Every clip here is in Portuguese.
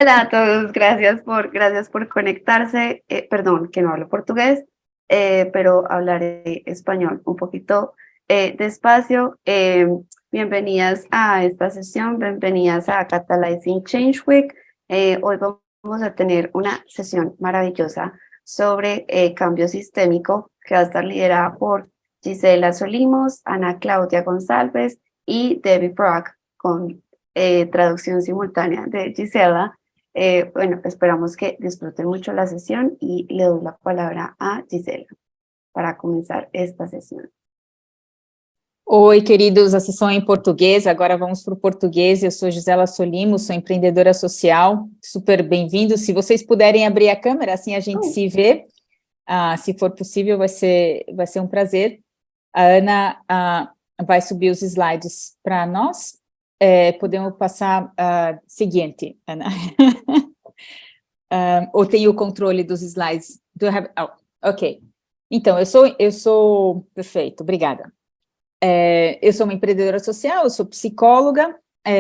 Hola a todos, gracias por conectarse. Perdón, que no hablo portugués, pero hablaré español un poquito despacio. Bienvenidas a esta sesión, bienvenidas a Catalyzing Change Week. Hoy vamos a tener una sesión maravillosa sobre cambio sistémico que va a estar liderada por Gisela Solimos, Ana Claudia González y Debbie Brock, con traducción simultánea de Gisela. Bueno, esperamos que disfruten mucho la sesión y le doy la palabra a Gisela para comenzar esta sessão. Oi, queridos, a sessão é em português, agora vamos para o português. Eu sou Gisela Solimo, sou empreendedora social, super bem-vindo. Se vocês puderem abrir a câmera, assim a gente se vê, se for possível, vai ser um prazer. A Ana vai subir os slides para nós. Podemos passar seguinte, Ana. Ou tem o controle dos slides? Ok. Então, eu sou perfeito, obrigada. Eu sou uma empreendedora social, eu sou psicóloga,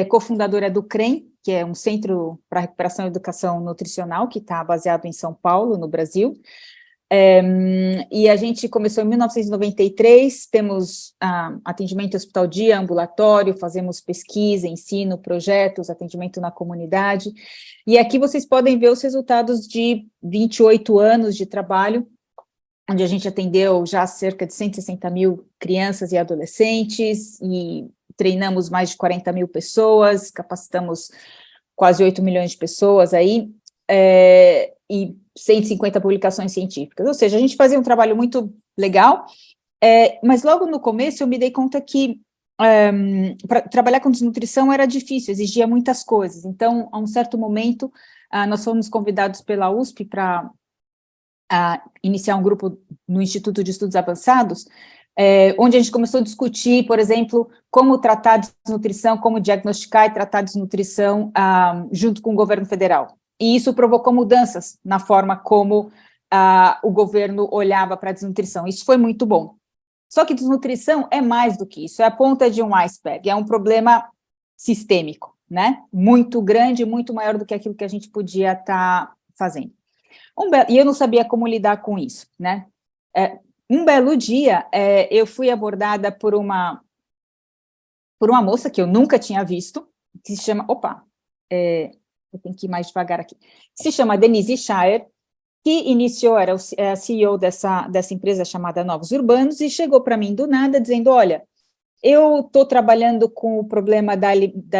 cofundadora do CREM, que é um centro para recuperação e educação nutricional, que está baseado em São Paulo, no Brasil. E a gente começou em 1993, temos atendimento hospital dia, ambulatório, fazemos pesquisa, ensino, projetos, atendimento na comunidade, e aqui vocês podem ver os resultados de 28 anos de trabalho, onde a gente atendeu já cerca de 160 mil crianças e adolescentes, e treinamos mais de 40 mil pessoas, capacitamos quase 8 milhões de pessoas aí, e 150 publicações científicas, ou seja, a gente fazia um trabalho muito legal, mas logo no começo eu me dei conta que trabalhar com desnutrição era difícil, exigia muitas coisas, então, a um certo momento, nós fomos convidados pela USP para iniciar um grupo no Instituto de Estudos Avançados, onde a gente começou a discutir, por exemplo, como tratar desnutrição, como diagnosticar e tratar desnutrição junto com o governo federal. E isso provocou mudanças na forma como o governo olhava para a desnutrição. Isso foi muito bom. Só que desnutrição é mais do que isso, é a ponta de um iceberg, é um problema sistêmico, né? Muito grande, muito maior do que aquilo que a gente podia estar fazendo. E eu não sabia como lidar com isso, né? Um belo dia, eu fui abordada por uma moça que eu nunca tinha visto, que se chama... eu tenho que ir mais devagar aqui. Se chama Denise Shire, que iniciou, era a CEO dessa empresa chamada Novos Urbanos, e chegou para mim do nada, dizendo, olha, eu estou trabalhando com o problema da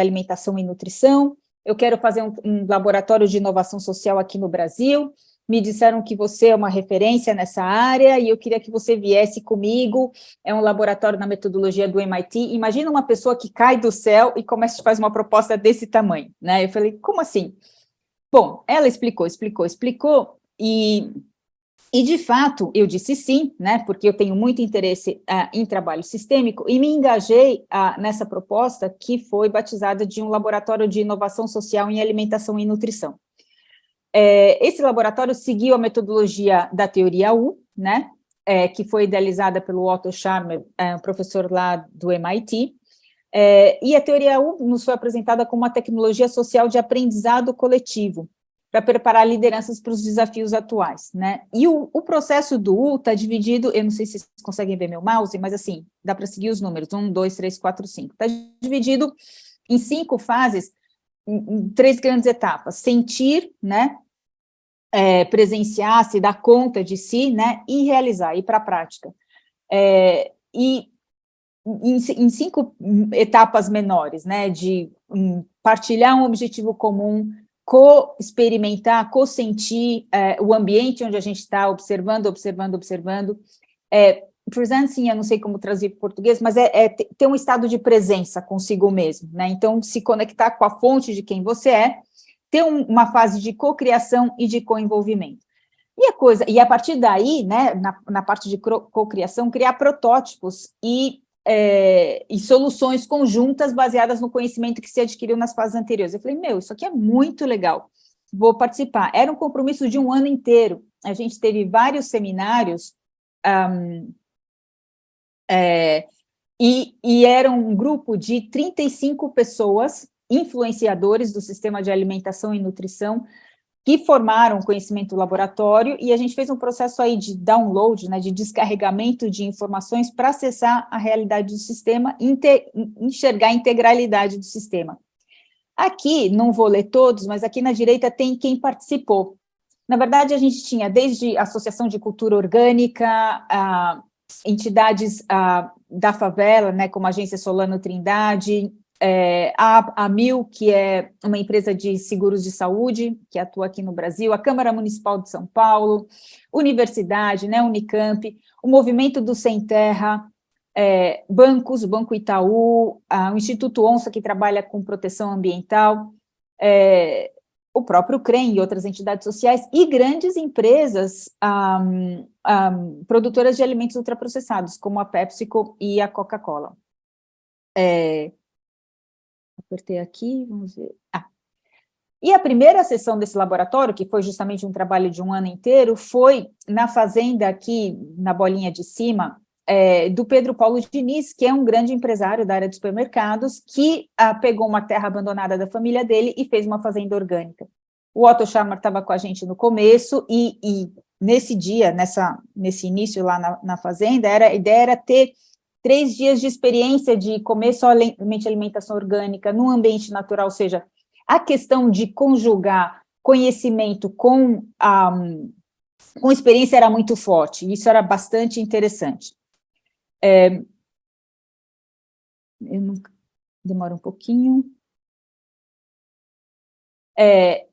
alimentação e nutrição, eu quero fazer um laboratório de inovação social aqui no Brasil, me disseram que você é uma referência nessa área, e eu queria que você viesse comigo, é um laboratório na metodologia do MIT, imagina uma pessoa que cai do céu e começa a fazer uma proposta desse tamanho, né? Eu falei, como assim? Bom, ela explicou, e de fato, eu disse sim, né, porque eu tenho muito interesse em trabalho sistêmico, e me engajei nessa proposta que foi batizada de um laboratório de inovação social em alimentação e nutrição. Esse laboratório seguiu a metodologia da teoria U, né, que foi idealizada pelo Otto Scharmer, um professor lá do MIT, e a teoria U nos foi apresentada como uma tecnologia social de aprendizado coletivo, para preparar lideranças para os desafios atuais, né? E o processo do U está dividido, eu não sei se vocês conseguem ver meu mouse, mas assim, dá para seguir os números, 1, 2, 3, 4, 5. Está dividido em 5 fases, em 3 grandes etapas: sentir, né? Presenciar, se dar conta de si, né? E realizar, ir para a prática. E em 5 etapas menores, né? De partilhar um objetivo comum, co-experimentar, co-sentir o ambiente onde a gente está, observando. Presencing, eu não sei como traduzir para o português, mas ter um estado de presença consigo mesmo, né? Então, se conectar com a fonte de quem você é, ter uma fase de cocriação e de co-envolvimento. E a partir daí, né, na parte de cocriação, criar protótipos e soluções conjuntas baseadas no conhecimento que se adquiriu nas fases anteriores. Eu falei, isso aqui é muito legal, vou participar. Era um compromisso de um ano inteiro, a gente teve vários seminários, e era um grupo de 35 pessoas, influenciadores do sistema de alimentação e nutrição, que formaram conhecimento laboratório, e a gente fez um processo aí de download, né, de descarregamento de informações para acessar a realidade do sistema e enxergar a integralidade do sistema. Aqui, não vou ler todos, mas aqui na direita tem quem participou. Na verdade, a gente tinha desde a Associação de Cultura Orgânica, entidades da favela, né, como a Agência Solano Trindade, a Amil, que é uma empresa de seguros de saúde, que atua aqui no Brasil, a Câmara Municipal de São Paulo, universidade, né, Unicamp, o Movimento do Sem Terra, bancos, o Banco Itaú, o Instituto Onça, que trabalha com proteção ambiental, o próprio CREM e outras entidades sociais, e grandes empresas produtoras de alimentos ultraprocessados, como a PepsiCo e a Coca-Cola. Apertei aqui, vamos ver. E a primeira sessão desse laboratório, que foi justamente um trabalho de um ano inteiro, foi na fazenda aqui, na bolinha de cima, do Pedro Paulo Diniz, que é um grande empresário da área de supermercados, que pegou uma terra abandonada da família dele e fez uma fazenda orgânica. O Otto Scharmer estava com a gente no começo, e nesse dia, nesse início lá na fazenda, a ideia era ter 3 dias de experiência de comer somente alimentação orgânica num ambiente natural, ou seja, a questão de conjugar conhecimento com experiência era muito forte, e isso era bastante interessante. Demora um pouquinho.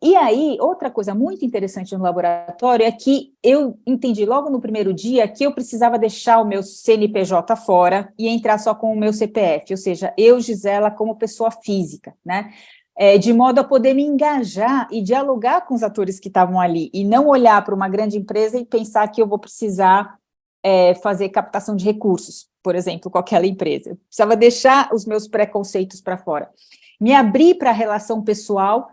E aí, outra coisa muito interessante no laboratório é que eu entendi logo no primeiro dia que eu precisava deixar o meu CNPJ fora e entrar só com o meu CPF, ou seja, eu, Gisela, como pessoa física, né? De modo a poder me engajar e dialogar com os atores que estavam ali, e não olhar para uma grande empresa e pensar que eu vou precisar fazer captação de recursos, por exemplo, com aquela empresa. Eu precisava deixar os meus preconceitos para fora. Me abrir para a relação pessoal,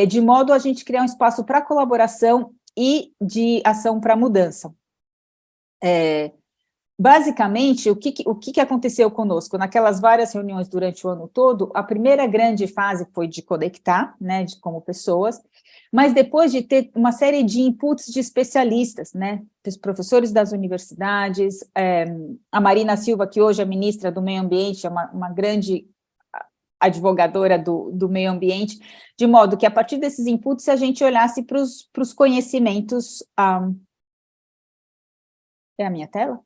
de modo a gente criar um espaço para colaboração e de ação para mudança. Basicamente, o que aconteceu conosco? Naquelas várias reuniões durante o ano todo, a primeira grande fase foi de conectar, né, como pessoas, mas depois de ter uma série de inputs de especialistas, né, dos professores das universidades, a Marina Silva, que hoje é ministra do Meio Ambiente, é uma grande advogadora do meio ambiente, de modo que, a partir desses inputs, a gente olhasse para os conhecimentos... É a minha tela?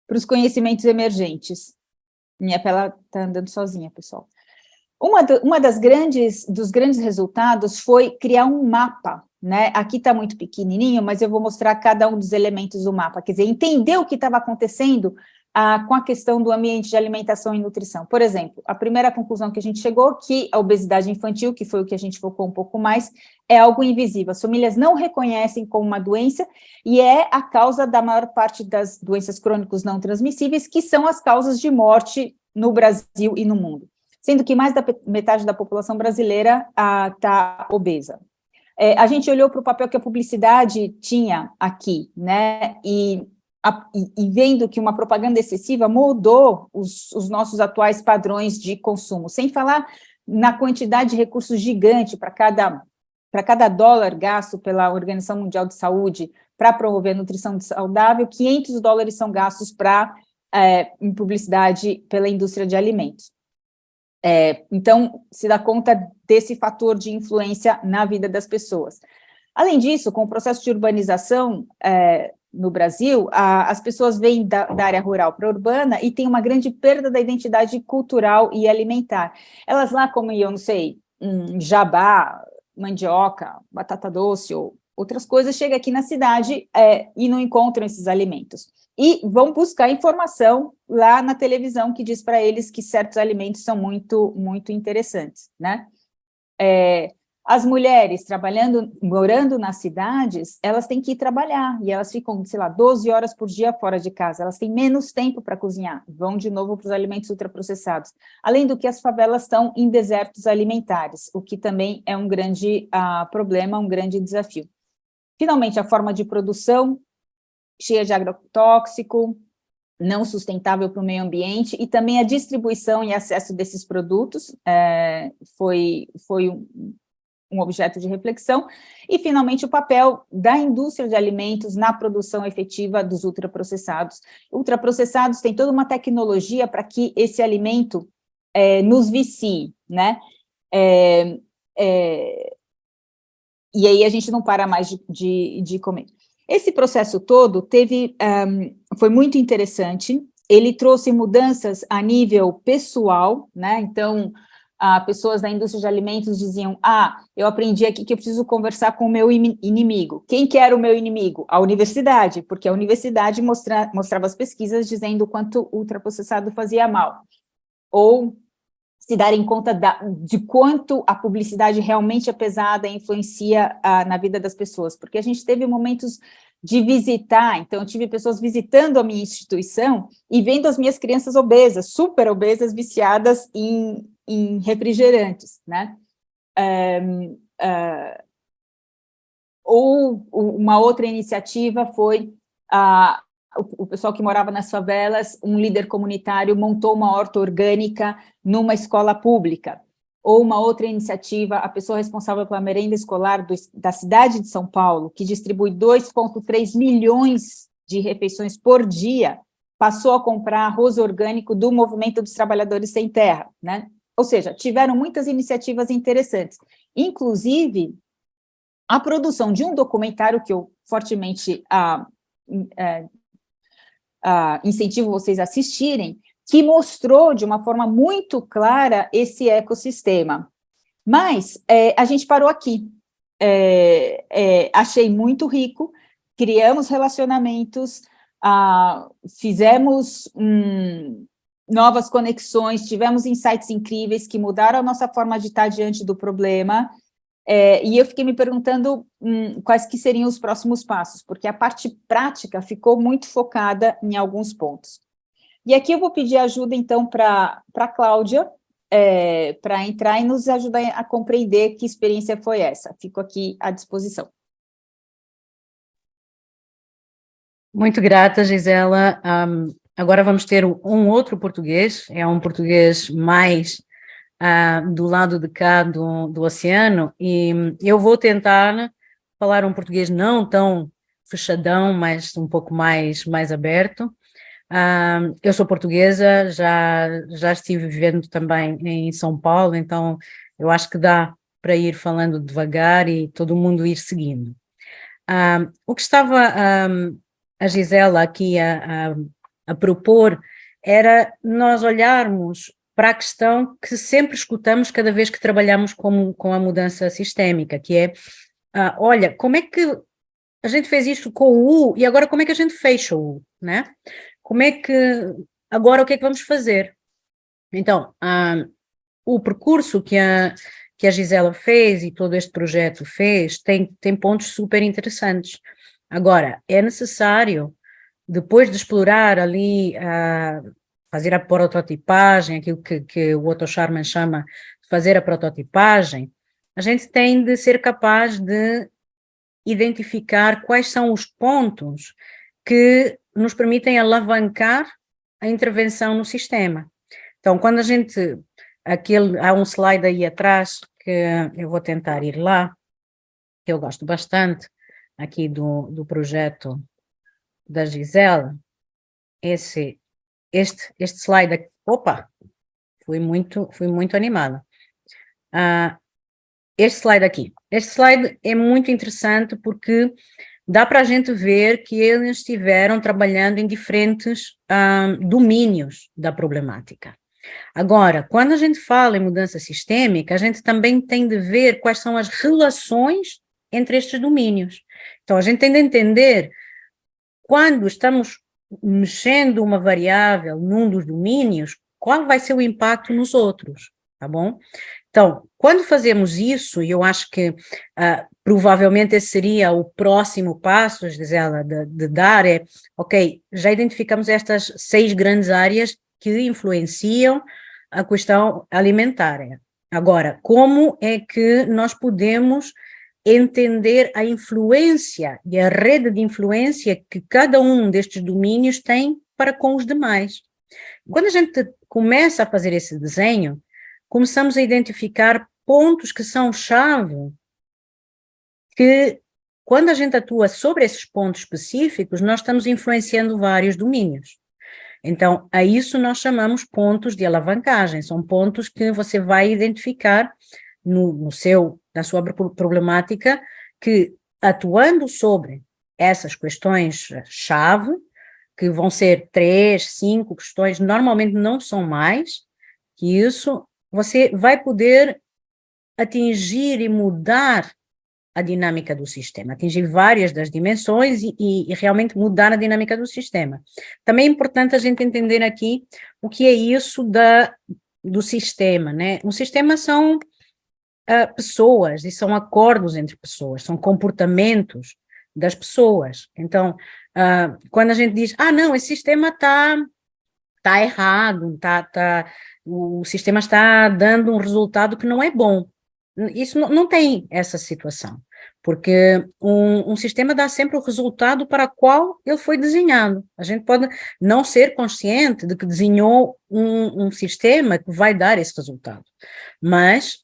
Para os conhecimentos emergentes. Minha tela está andando sozinha, pessoal. Dos grandes resultados foi criar um mapa, né? Aqui está muito pequenininho, mas eu vou mostrar cada um dos elementos do mapa, quer dizer, entender o que estava acontecendo com a questão do ambiente de alimentação e nutrição. Por exemplo, a primeira conclusão que a gente chegou, que a obesidade infantil, que foi o que a gente focou um pouco mais, é algo invisível. As famílias não reconhecem como uma doença e é a causa da maior parte das doenças crônicas não transmissíveis, que são as causas de morte no Brasil e no mundo, sendo que mais da metade da população brasileira está obesa. A gente olhou para o papel que a publicidade tinha aqui, né, e vendo que uma propaganda excessiva moldou os nossos atuais padrões de consumo, sem falar na quantidade de recursos gigante para cada dólar gasto pela Organização Mundial de Saúde para promover a nutrição saudável, $500 são gastos em publicidade pela indústria de alimentos. Então, se dá conta desse fator de influência na vida das pessoas. Além disso, com o processo de urbanização no Brasil, as pessoas vêm da área rural para a urbana e tem uma grande perda da identidade cultural e alimentar. Elas lá comem, eu não sei, jabá, mandioca, batata doce ou outras coisas, chegam aqui na cidade e não encontram esses alimentos. E vão buscar informação lá na televisão que diz para eles que certos alimentos são muito, muito interessantes, né? As mulheres morando nas cidades, elas têm que ir trabalhar, e elas ficam, sei lá, 12 horas por dia fora de casa, elas têm menos tempo para cozinhar, vão de novo para os alimentos ultraprocessados, além do que as favelas estão em desertos alimentares, o que também é um grande problema, um grande desafio. Finalmente, a forma de produção, cheia de agrotóxico, não sustentável para o meio ambiente, e também a distribuição e acesso desses produtos foi um objeto de reflexão, e, finalmente, o papel da indústria de alimentos na produção efetiva dos ultraprocessados. Ultraprocessados têm toda uma tecnologia para que esse alimento nos vicie, né? E aí a gente não para mais de comer. Esse processo todo foi muito interessante, ele trouxe mudanças a nível pessoal, né? Então, pessoas da indústria de alimentos diziam, eu aprendi aqui que eu preciso conversar com o meu inimigo. Quem que era o meu inimigo? A universidade, porque a universidade mostrava as pesquisas dizendo o quanto o ultraprocessado fazia mal. Ou se darem conta de quanto a publicidade realmente é pesada e influencia na vida das pessoas, porque a gente teve momentos de visitar, então eu tive pessoas visitando a minha instituição e vendo as minhas crianças obesas, super obesas, viciadas em refrigerantes, né? Ou uma outra iniciativa foi o pessoal que morava nas favelas, um líder comunitário montou uma horta orgânica numa escola pública. Ou uma outra iniciativa, a pessoa responsável pela merenda escolar da cidade de São Paulo, que distribui 2,3 milhões de refeições por dia, passou a comprar arroz orgânico do Movimento dos Trabalhadores Sem Terra, né? Ou seja, tiveram muitas iniciativas interessantes. Inclusive, a produção de um documentário que eu fortemente incentivo vocês a assistirem, que mostrou de uma forma muito clara esse ecossistema. Mas a gente parou aqui. Achei muito rico, criamos relacionamentos, fizemos novas conexões, tivemos insights incríveis que mudaram a nossa forma de estar diante do problema, e eu fiquei me perguntando quais que seriam os próximos passos, porque a parte prática ficou muito focada em alguns pontos. E aqui eu vou pedir ajuda, então, para a Cláudia, para entrar e nos ajudar a compreender que experiência foi essa. Fico aqui à disposição. Muito grata, Gisela. Agora vamos ter um outro português, é um português mais do lado de cá do oceano, e eu vou tentar falar um português não tão fechadão, mas um pouco mais aberto. Eu sou portuguesa, já estive vivendo também em São Paulo, então eu acho que dá para ir falando devagar e todo mundo ir seguindo. O que estava a Gisela aqui a propor era nós olharmos para a questão que sempre escutamos cada vez que trabalhamos com a mudança sistémica, que é, olha, como é que a gente fez isto com o U e agora como é que a gente fecha o U, né? Como é que, agora o que é que vamos fazer? Então, o percurso que a Gisela fez e todo este projeto fez tem pontos super interessantes. Agora, é necessário, depois de explorar ali, fazer a prototipagem, aquilo que o Otto Scharmer chama de fazer a prototipagem, a gente tem de ser capaz de identificar quais são os pontos que nos permitem alavancar a intervenção no sistema. Então, quando a gente, há um slide aí atrás, que eu vou tentar ir lá, que eu gosto bastante, aqui do projeto da Gisela, este slide aqui, opa, fui muito animada. Este slide é muito interessante porque dá para a gente ver que eles estiveram trabalhando em diferentes domínios da problemática. Agora, quando a gente fala em mudança sistêmica, a gente também tem de ver quais são as relações entre estes domínios. Então, a gente tem de entender quando estamos mexendo uma variável num dos domínios, qual vai ser o impacto nos outros, tá bom? Então, quando fazemos isso, e eu acho que provavelmente esse seria o próximo passo, Gisela, de dar, ok, já identificamos estas 6 grandes áreas que influenciam a questão alimentar. Agora, como é que nós podemos entender a influência e a rede de influência que cada um destes domínios tem para com os demais. Quando a gente começa a fazer esse desenho, começamos a identificar pontos que são chave, que quando a gente atua sobre esses pontos específicos, nós estamos influenciando vários domínios. Então, a isso nós chamamos pontos de alavancagem, são pontos que você vai identificar na sua problemática, que atuando sobre essas questões-chave, que vão ser 3, 5 questões, normalmente não são mais, que isso você vai poder atingir e mudar a dinâmica do sistema, atingir várias das dimensões e realmente mudar a dinâmica do sistema. Também é importante a gente entender aqui o que é isso do sistema, né? Um sistema são pessoas, e são acordos entre pessoas, são comportamentos das pessoas. Então, quando a gente diz, não, esse sistema está errado, o sistema está dando um resultado que não é bom. Isso não tem essa situação, porque um sistema dá sempre o resultado para o qual ele foi desenhado. A gente pode não ser consciente de que desenhou um sistema que vai dar esse resultado, mas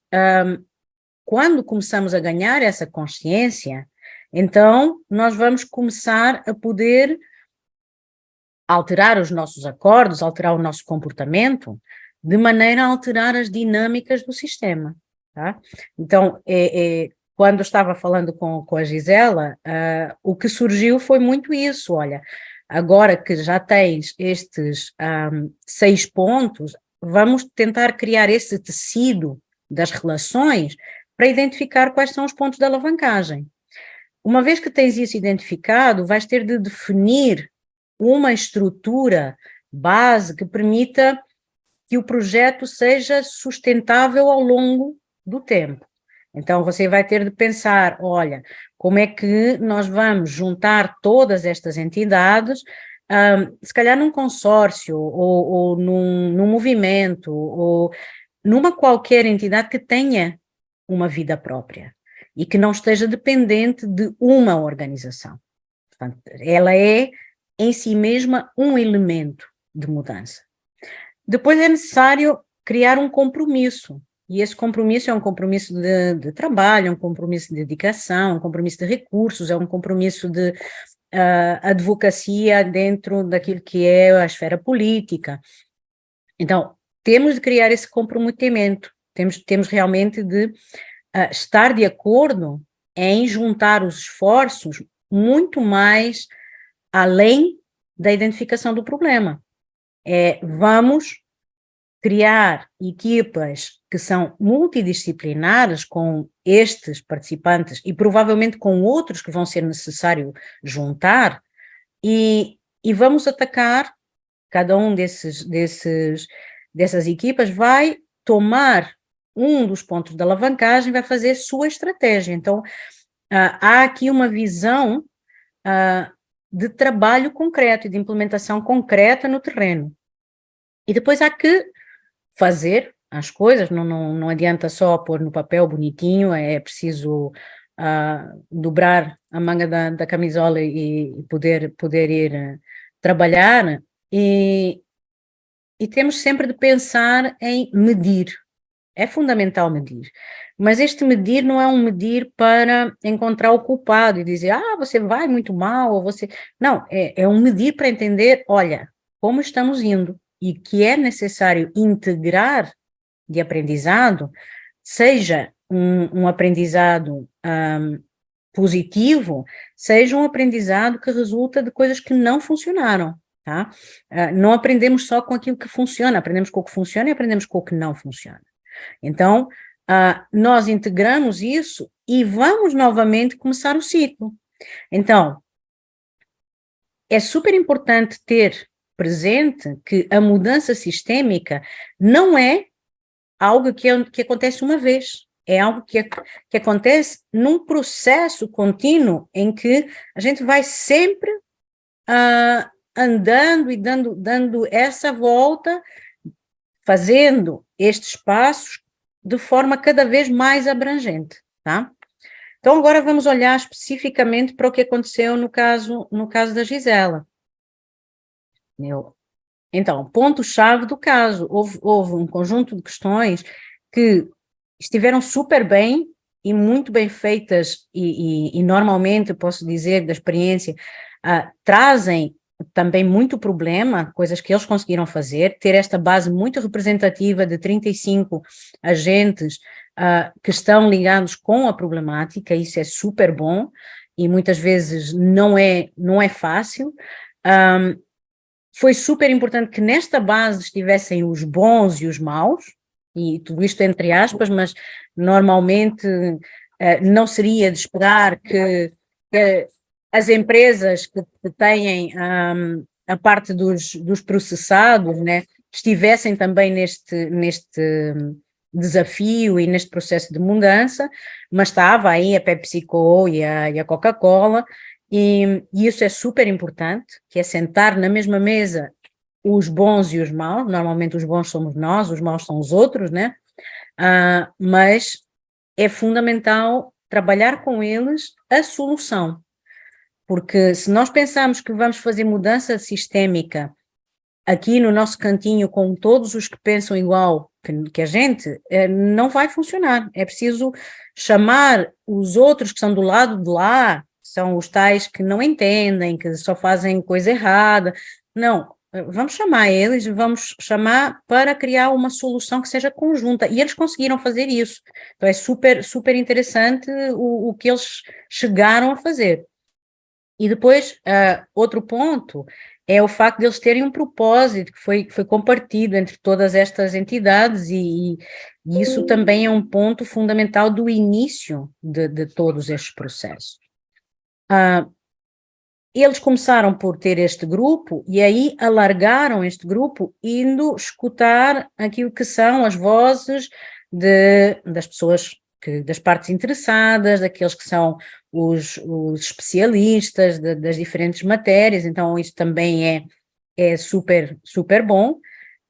quando começamos a ganhar essa consciência, então nós vamos começar a poder alterar os nossos acordos, alterar o nosso comportamento, de maneira a alterar as dinâmicas do sistema. Tá? Então, quando eu estava falando com a Gisela, o que surgiu foi muito isso, olha, agora que já tens estes 6 pontos, vamos tentar criar esse tecido das relações para identificar quais são os pontos de alavancagem. Uma vez que tens isso identificado, vais ter de definir uma estrutura base que permita que o projeto seja sustentável ao longo do tempo. Então, você vai ter de pensar, olha, como é que nós vamos juntar todas estas entidades, se calhar num consórcio, ou num movimento, ou numa qualquer entidade que tenha uma vida própria e que não esteja dependente de uma organização. Portanto, ela é em si mesma um elemento de mudança. Depois é necessário criar um compromisso, e esse compromisso é um compromisso de trabalho, é um compromisso de dedicação, um compromisso de recursos, é um compromisso de advocacia dentro daquilo que é a esfera política. Então, temos de criar esse comprometimento, temos realmente de estar de acordo em juntar os esforços muito mais além da identificação do problema. Vamos criar equipas que são multidisciplinares com estes participantes e provavelmente com outros que vão ser necessário juntar e vamos atacar cada um dessas equipas vai tomar um dos pontos da alavancagem, vai fazer sua estratégia. Então, há aqui uma visão de trabalho concreto e de implementação concreta no terreno. E depois há que fazer as coisas, não adianta só pôr no papel bonitinho, é preciso dobrar a manga da camisola e poder ir trabalhar, e temos sempre de pensar em medir. É fundamental medir, mas este medir não é um medir para encontrar o culpado e dizer, você vai muito mal, ou você... Não, é um medir para entender, olha, como estamos indo, e que é necessário integrar de aprendizado, seja um aprendizado positivo, seja um aprendizado que resulta de coisas que não funcionaram, tá? Não aprendemos só com aquilo que funciona, aprendemos com o que funciona e aprendemos com o que não funciona. Então, nós integramos isso e vamos novamente começar o ciclo. Então, é super importante ter presente que a mudança sistêmica não é algo que acontece uma vez, é algo que acontece num processo contínuo em que a gente vai sempre andando e dando essa volta, fazendo estes passos de forma cada vez mais abrangente, tá? Então, agora vamos olhar especificamente para o que aconteceu no caso da Gisela. Então, ponto-chave do caso, houve um conjunto de questões que estiveram super bem e muito bem feitas e normalmente, posso dizer, da experiência, trazem também muito problema, coisas que eles conseguiram fazer, ter esta base muito representativa de 35 agentes que estão ligados com a problemática, isso é super bom e muitas vezes não é fácil. Foi super importante que nesta base estivessem os bons e os maus, e tudo isto entre aspas, mas normalmente não seria de esperar que as empresas que têm a parte dos processados, né, estivessem também neste desafio e neste processo de mudança, mas estava aí a PepsiCo e a Coca-Cola, e isso é super importante, que é sentar na mesma mesa os bons e os maus. Normalmente os bons somos nós, os maus são os outros, né? Mas é fundamental trabalhar com eles a solução, porque se nós pensamos que vamos fazer mudança sistémica aqui no nosso cantinho com todos os que pensam igual que a gente, não vai funcionar. É preciso chamar os outros que são do lado de lá, são os tais que não entendem, que só fazem coisa errada. Não, vamos chamar eles, vamos chamar para criar uma solução que seja conjunta. E eles conseguiram fazer isso. Então é super, super interessante o que eles chegaram a fazer. E depois, outro ponto é o facto de eles terem um propósito que foi compartido entre todas estas entidades e isso também é um ponto fundamental do início de todos estes processos. Eles começaram por ter este grupo e aí alargaram este grupo indo escutar aquilo que são as vozes das pessoas, das partes interessadas, daqueles que são os especialistas das diferentes matérias, então isso também é super, super bom.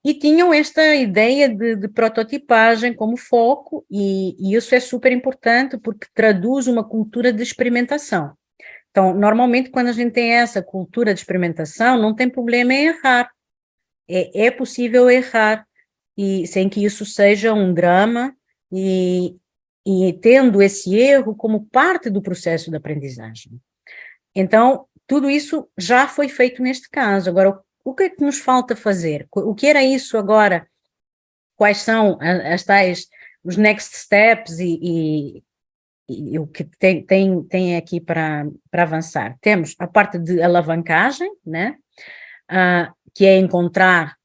E tinham esta ideia de prototipagem como foco, e isso é super importante porque traduz uma cultura de experimentação. Então, normalmente, quando a gente tem essa cultura de experimentação, não tem problema em errar. É possível errar, e sem que isso seja um drama, e tendo esse erro como parte do processo de aprendizagem. Então, tudo isso já foi feito neste caso. Agora, o que é que nos falta fazer? O que era isso agora? Quais são as tais, os next steps e o que tem aqui para avançar? Temos a parte de alavancagem, né? Que é encontrar,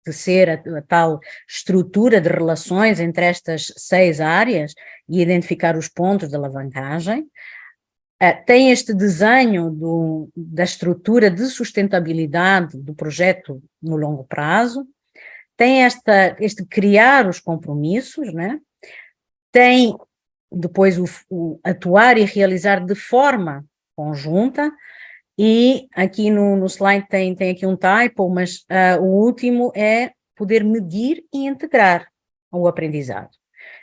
ser a tal estrutura de relações entre estas 6 áreas e identificar os pontos de alavancagem. Tem este desenho da estrutura de sustentabilidade do projeto no longo prazo, tem este criar os compromissos, né? Tem depois o atuar e realizar de forma conjunta, e aqui no slide tem aqui um typo, mas o último é poder medir e integrar o aprendizado.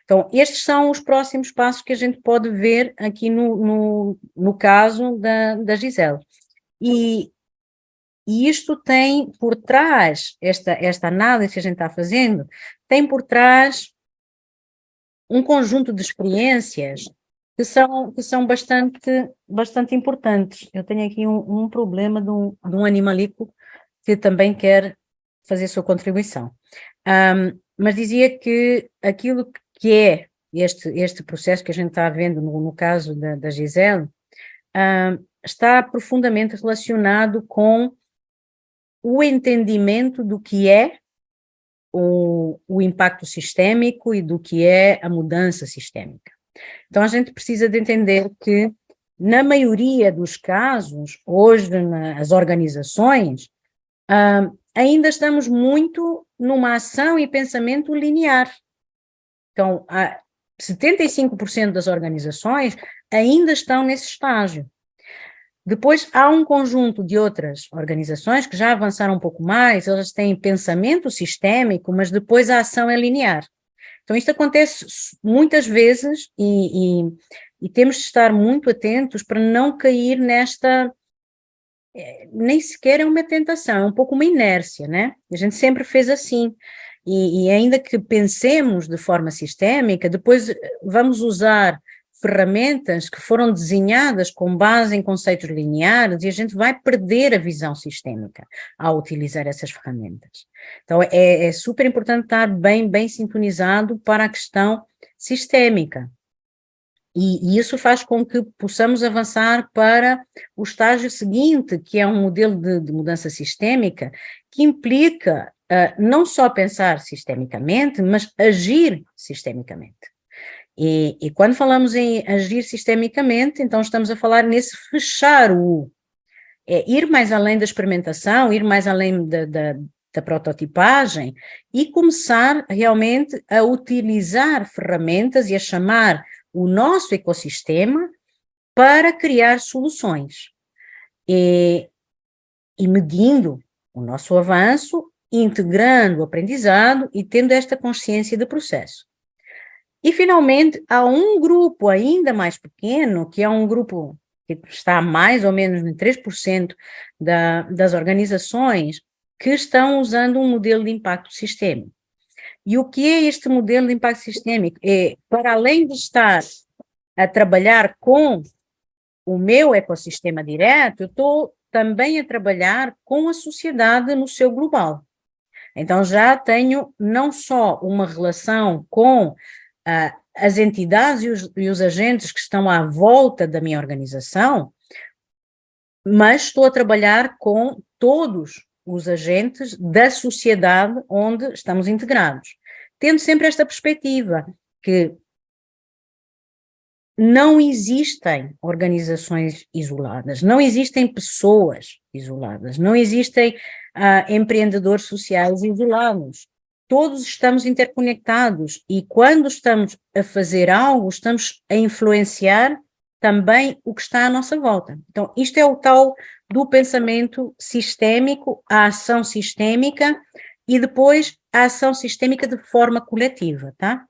Então, estes são os próximos passos que a gente pode ver aqui no caso da Gisele. E isto tem por trás, esta análise que a gente está fazendo, tem por trás um conjunto de experiências que são bastante importantes. Eu tenho aqui um problema de um animalico que também quer fazer sua contribuição. Mas dizia que aquilo que é este processo que a gente está vendo no caso da Gisele, está profundamente relacionado com o entendimento do que é o impacto sistémico e do que é a mudança sistémica. Então, a gente precisa de entender que, na maioria dos casos, hoje nas organizações, ainda estamos muito numa ação e pensamento linear. Então, 75% das organizações ainda estão nesse estágio. Depois, há um conjunto de outras organizações que já avançaram um pouco mais, elas têm pensamento sistêmico, mas depois a ação é linear. Então, isto acontece muitas vezes e temos de estar muito atentos para não cair nem sequer é uma tentação, é um pouco uma inércia, né? A gente sempre fez assim. E ainda que pensemos de forma sistémica, depois vamos usar ferramentas que foram desenhadas com base em conceitos lineares e a gente vai perder a visão sistémica ao utilizar essas ferramentas. Então, é super importante estar bem sintonizado para a questão sistémica. E isso faz com que possamos avançar para o estágio seguinte, que é um modelo de mudança sistémica, que implica não só pensar sistemicamente, mas agir sistemicamente. E quando falamos em agir sistemicamente, então estamos a falar nesse fechar ir mais além da experimentação, ir mais além da prototipagem e começar realmente a utilizar ferramentas e a chamar o nosso ecossistema para criar soluções e medindo o nosso avanço, integrando o aprendizado e tendo esta consciência do processo. E, finalmente, há um grupo ainda mais pequeno, que é um grupo que está mais ou menos em 3% das organizações que estão usando um modelo de impacto sistêmico. E o que é este modelo de impacto sistêmico? Para além de estar a trabalhar com o meu ecossistema direto, eu estou também a trabalhar com a sociedade no seu global. Então, já tenho não só uma relação com as entidades e os agentes que estão à volta da minha organização, mas estou a trabalhar com todos os agentes da sociedade onde estamos integrados, tendo sempre esta perspectiva que não existem organizações isoladas, não existem pessoas isoladas, não existem empreendedores sociais isolados. Todos estamos interconectados e quando estamos a fazer algo, estamos a influenciar também o que está à nossa volta. Então, isto é o tal do pensamento sistémico, a ação sistémica e depois a ação sistémica de forma coletiva, tá?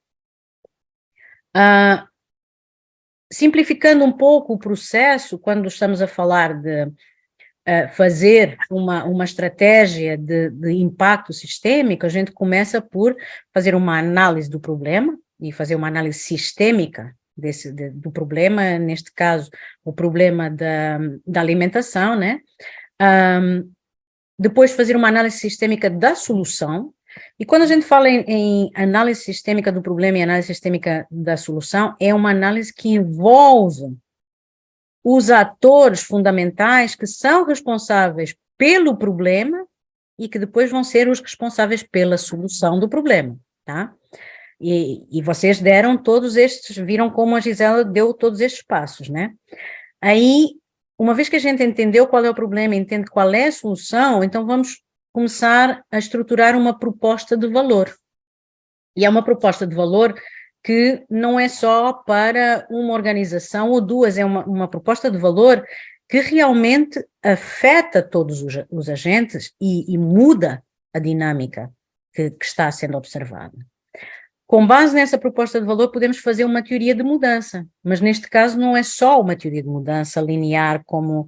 Simplificando um pouco o processo, quando estamos a falar de fazer uma estratégia de impacto sistêmico, a gente começa por fazer uma análise do problema e fazer uma análise sistêmica do problema, neste caso, o problema da alimentação, né? Depois fazer uma análise sistêmica da solução, e quando a gente fala em análise sistêmica do problema e análise sistêmica da solução, é uma análise que envolve os atores fundamentais que são responsáveis pelo problema e que depois vão ser os responsáveis pela solução do problema, tá? E vocês deram todos estes, viram como a Gisela deu todos estes passos, né? Aí, uma vez que a gente entendeu qual é o problema, entende qual é a solução, então vamos começar a estruturar uma proposta de valor. E é uma proposta de valor que não é só para uma organização ou duas, é uma proposta de valor que realmente afeta todos os agentes e muda a dinâmica que está sendo observada. Com base nessa proposta de valor, podemos fazer uma teoria de mudança, mas neste caso não é só uma teoria de mudança linear como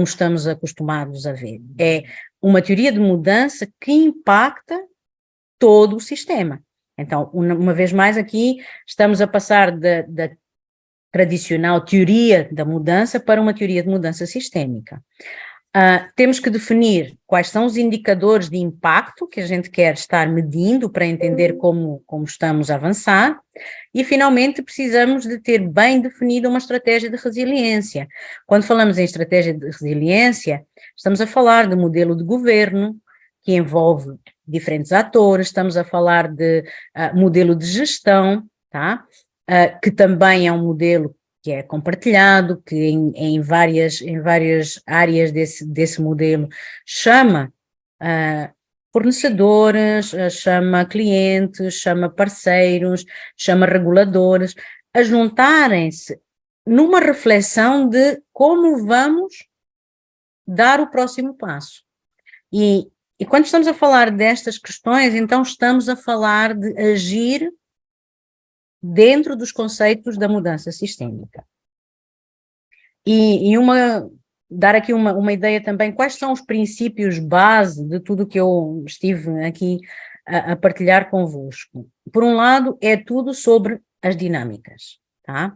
estamos acostumados a ver. É uma teoria de mudança que impacta todo o sistema. Então, uma vez mais aqui, estamos a passar da tradicional teoria da mudança para uma teoria de mudança sistémica. Temos que definir quais são os indicadores de impacto que a gente quer estar medindo para entender como estamos a avançar e, finalmente, precisamos de ter bem definida uma estratégia de resiliência. Quando falamos em estratégia de resiliência, estamos a falar de modelo de governo, que envolve diferentes atores, estamos a falar de modelo de gestão, tá? Que também é um modelo que é compartilhado, que em várias áreas desse modelo chama fornecedores, chama clientes, chama parceiros, chama reguladores, a juntarem-se numa reflexão de como vamos dar o próximo passo. E quando estamos a falar destas questões, então estamos a falar de agir dentro dos conceitos da mudança sistêmica. E dar aqui uma ideia também, quais são os princípios base de tudo que eu estive aqui a partilhar convosco. Por um lado, é tudo sobre as dinâmicas, tá?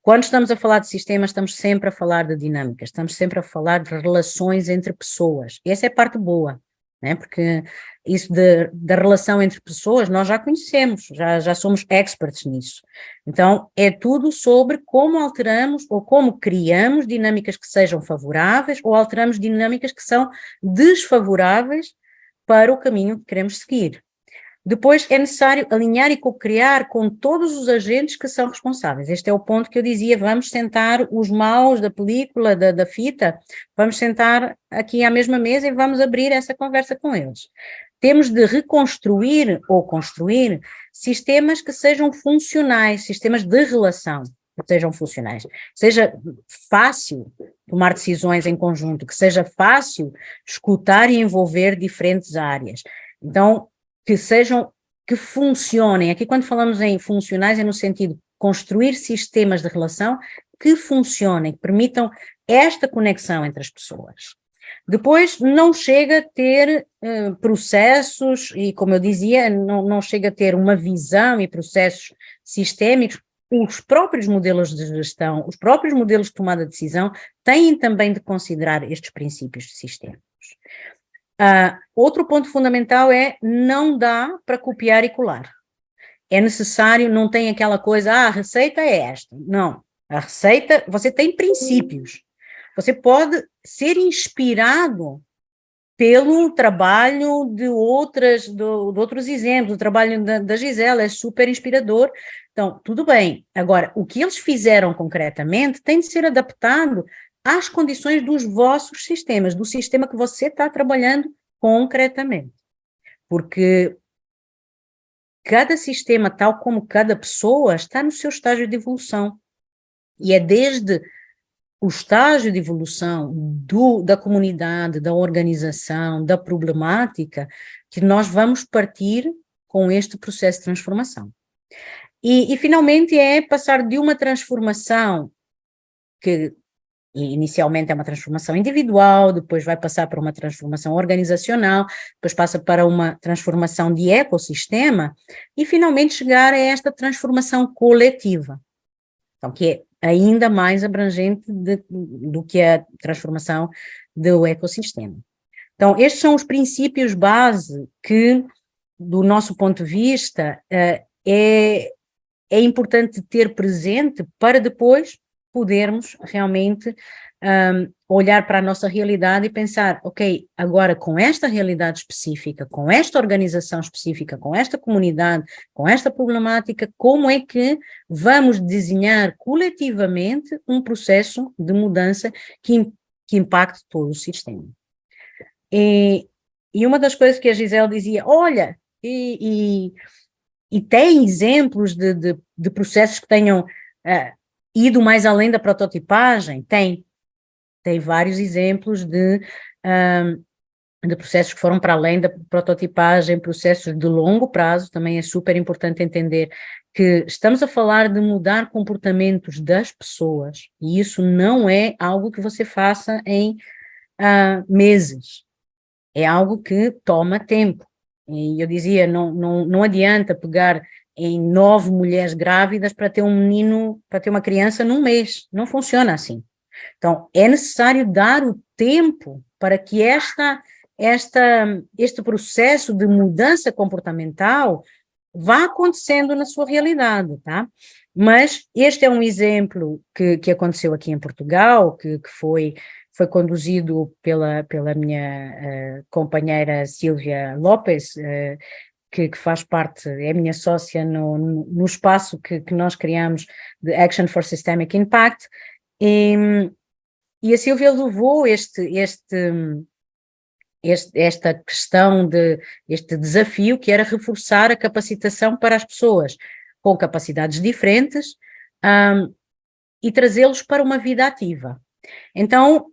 Quando estamos a falar de sistemas, estamos sempre a falar de dinâmicas, estamos sempre a falar de relações entre pessoas. E essa é a parte boa, né? Porque isso da relação entre pessoas nós já conhecemos, já somos experts nisso. Então, é tudo sobre como alteramos ou como criamos dinâmicas que sejam favoráveis ou alteramos dinâmicas que são desfavoráveis para o caminho que queremos seguir. Depois é necessário alinhar e co-criar com todos os agentes que são responsáveis. Este é o ponto que eu dizia, vamos sentar os maus da película, da fita, vamos sentar aqui à mesma mesa e vamos abrir essa conversa com eles. Temos de reconstruir ou construir sistemas que sejam funcionais, sistemas de relação que sejam funcionais. Seja fácil tomar decisões em conjunto, que seja fácil escutar e envolver diferentes áreas. Então, que funcionem. Aqui quando falamos em funcionais é no sentido de construir sistemas de relação que funcionem, que permitam esta conexão entre as pessoas. Depois não chega a ter processos, e como eu dizia, não chega a ter uma visão e processos sistémicos. Os próprios modelos de gestão, os próprios modelos de tomada de decisão têm também de considerar estes princípios de sistemas. Outro ponto fundamental é não dá para copiar e colar. É necessário, não tem aquela coisa, a receita é esta. Não, a receita, você tem princípios. Você pode ser inspirado pelo trabalho de outros exemplos. O trabalho da Gisela é super inspirador. Então, tudo bem. Agora, o que eles fizeram concretamente tem de ser adaptado às condições dos vossos sistemas, do sistema que você está trabalhando concretamente. Porque cada sistema, tal como cada pessoa, está no seu estágio de evolução. E é desde o estágio de evolução da comunidade, da organização, da problemática, que nós vamos partir com este processo de transformação. E finalmente, é passar de uma transformação que inicialmente é uma transformação individual, depois vai passar para uma transformação organizacional, depois passa para uma transformação de ecossistema e finalmente chegar a esta transformação coletiva. Então, que é ainda mais abrangente do que a transformação do ecossistema. Então, estes são os princípios base que, do nosso ponto de vista, é importante ter presente para depois podermos realmente olhar para a nossa realidade e pensar, ok, agora com esta realidade específica, com esta organização específica, com esta comunidade, com esta problemática, como é que vamos desenhar coletivamente um processo de mudança que impacte todo o sistema. E uma das coisas que a Gisela dizia, olha, e tem exemplos de processos que tenham ido mais além da prototipagem? Tem vários exemplos de processos que foram para além da prototipagem, processos de longo prazo. Também é super importante entender que estamos a falar de mudar comportamentos das pessoas, e isso não é algo que você faça em meses, é algo que toma tempo. E eu dizia, não adianta pegar em 9 mulheres grávidas para ter um menino, para ter uma criança num mês. Não funciona assim. Então, é necessário dar o tempo para que este processo de mudança comportamental vá acontecendo na sua realidade, tá? Mas este é um exemplo que aconteceu aqui em Portugal, que foi conduzido pela minha companheira Sílvia Lopes, que faz parte, é minha sócia no espaço que nós criamos de Action for Systemic Impact, e a Sílvia levou esta questão este desafio, que era reforçar a capacitação para as pessoas com capacidades diferentes e trazê-los para uma vida ativa. Então,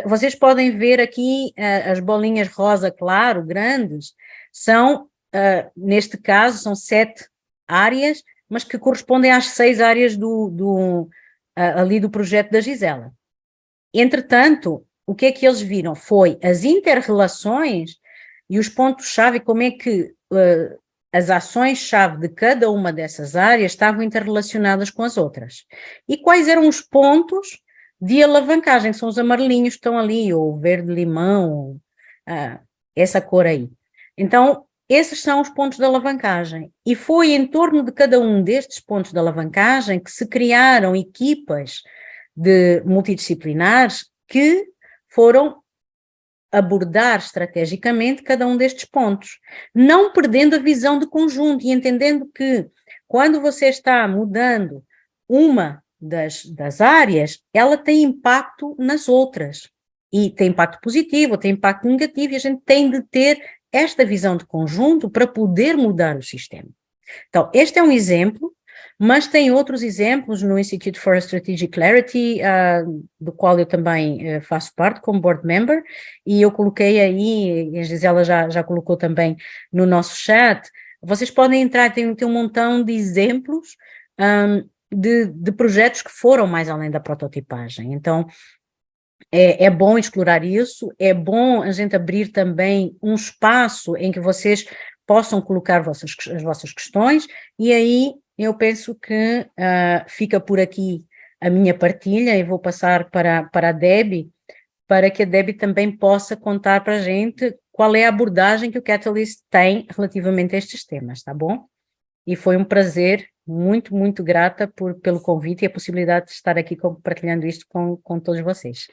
vocês podem ver aqui as bolinhas rosa claro, grandes, são neste caso, são 7 áreas, mas que correspondem às 6 áreas ali do projeto da Gisela. Entretanto, o que é que eles viram? Foi as inter-relações e os pontos-chave, como é que as ações-chave de cada uma dessas áreas estavam interrelacionadas com as outras. E quais eram os pontos de alavancagem, que são os amarelinhos que estão ali, ou verde-limão, essa cor aí. Então, esses são os pontos de alavancagem. E foi em torno de cada um destes pontos de alavancagem que se criaram equipas de multidisciplinares que foram abordar estrategicamente cada um destes pontos, não perdendo a visão de conjunto e entendendo que quando você está mudando uma das áreas, ela tem impacto nas outras, e tem impacto positivo, tem impacto negativo, e a gente tem de ter esta visão de conjunto para poder mudar o sistema. Então, este é um exemplo, mas tem outros exemplos no Institute for Strategic Clarity, do qual eu também faço parte como board member, e eu coloquei aí, e a Gisela já colocou também no nosso chat, vocês podem entrar, tem um montão de exemplos de projetos que foram mais além da prototipagem. Então, é bom explorar isso, é bom a gente abrir também um espaço em que vocês possam colocar as vossas questões, e aí eu penso que fica por aqui a minha partilha, e vou passar para a Debbie, para que a Debbie também possa contar para a gente qual é a abordagem que o Catalyst tem relativamente a estes temas, tá bom? E foi um prazer, muito, muito grata pelo convite e a possibilidade de estar aqui compartilhando isto com todos vocês.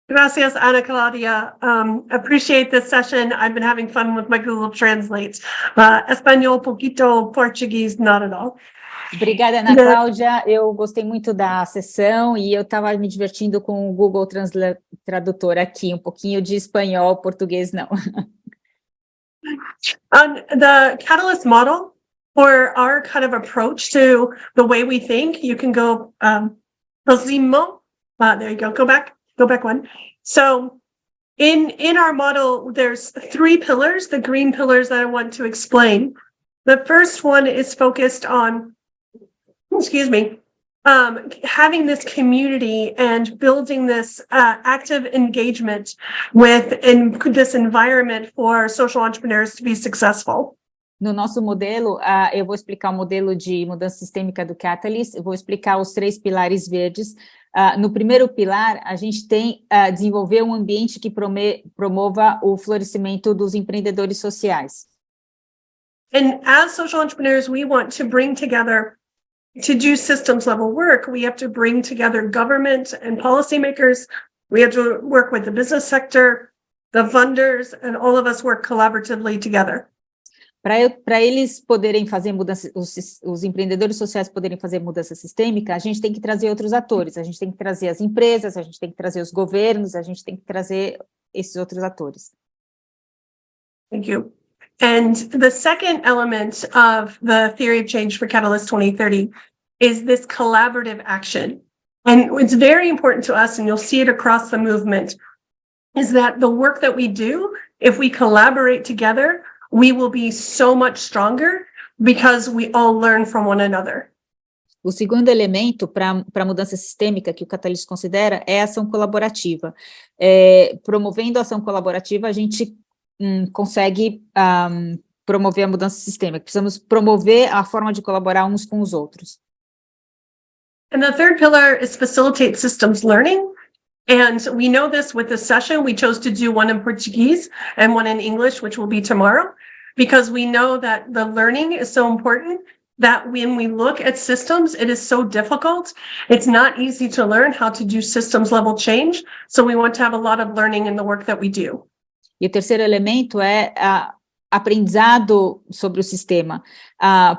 Gracias, Ana Claudia. Appreciate this session. I've been having fun with my Google Translate. Espanhol poquito, Portuguese not at all. Obrigada, Ana Cláudia. Eu gostei muito da sessão e eu estava me divertindo com o Google Tradutor aqui, um pouquinho de espanhol, português não. The Catalyst model, for our kind of approach to the way we think, you can go próximo. There you go. Go back one. So in our model, there's 3 pillars, the green pillars that I want to explain. The first one is focused on, having this community and building this active engagement in this environment for social entrepreneurs to be successful. No nosso modelo, eu vou explicar o modelo de mudança sistêmica do Catalyst, eu vou explicar os 3 pilares verdes. No primeiro pilar, a gente tem desenvolver um ambiente que promova o florescimento dos empreendedores sociais. And as social entrepreneurs, we want to bring together, to do systems level work, we have to bring together government and policymakers. We have to work with the business sector, the funders, and all of us work collaboratively together. Para eles poderem fazer mudança, os empreendedores sociais poderem fazer mudança sistêmica, a gente tem que trazer outros atores, a gente tem que trazer as empresas, a gente tem que trazer os governos, a gente tem que trazer esses outros atores. Thank you. And the second element of the theory of change for Catalyst 2030 is this collaborative action. And it's very important to us, and you'll see it across the movement, is that the work that we do, if we collaborate together, we will be so much stronger because we all learn from one another. O segundo elemento para a mudança sistêmica que o Catalyst considera é a ação colaborativa. Promovendo a ação colaborativa, a gente consegue promover a mudança sistêmica. Precisamos promover a forma de colaborar uns com os outros. And the third pillar is facilitate systems learning. And we know this with this session. We chose to do one in Portuguese and one in English, which will be tomorrow, because we know that the learning is so important that when we look at systems, it is so difficult. It's not easy to learn how to do systems level change. So we want to have a lot of learning in the work that we do. E o terceiro elemento é aprendizado sobre o sistema,